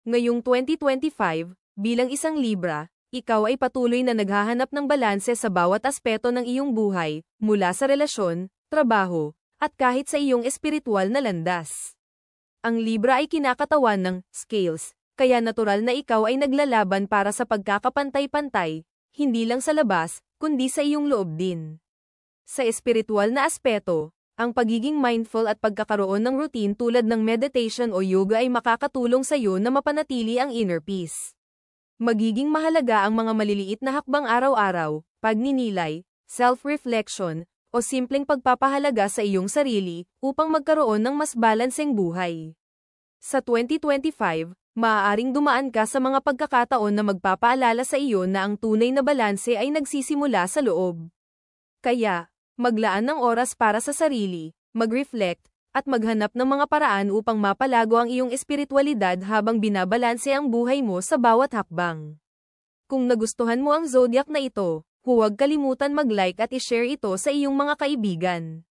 Ngayong 2025, bilang isang Libra, ikaw ay patuloy na naghahanap ng balanse sa bawat aspeto ng iyong buhay, mula sa relasyon, trabaho, at kahit sa iyong espiritual na landas. Ang Libra ay kinakatawan ng scales, kaya natural na ikaw ay naglalaban para sa pagkakapantay-pantay, hindi lang sa labas, kundi sa iyong loob din. Sa espiritual na aspeto, ang pagiging mindful at pagkakaroon ng routine tulad ng meditation o yoga ay makakatulong sa iyo na mapanatili ang inner peace. Magiging mahalaga ang mga maliliit na hakbang araw-araw, pagninilay, self-reflection, o simpleng pagpapahalaga sa iyong sarili upang magkaroon ng mas balanseng buhay. Sa 2025, maaaring dumaan ka sa mga pagkakataon na magpapaalala sa iyo na ang tunay na balanse ay nagsisimula sa loob. Kaya, maglaan ng oras para sa sarili, mag-reflect, at maghanap ng mga paraan upang mapalago ang iyong espiritualidad habang binabalanse ang buhay mo sa bawat hakbang. Kung nagustuhan mo ang zodiac na ito, huwag kalimutan mag-like at i-share ito sa iyong mga kaibigan.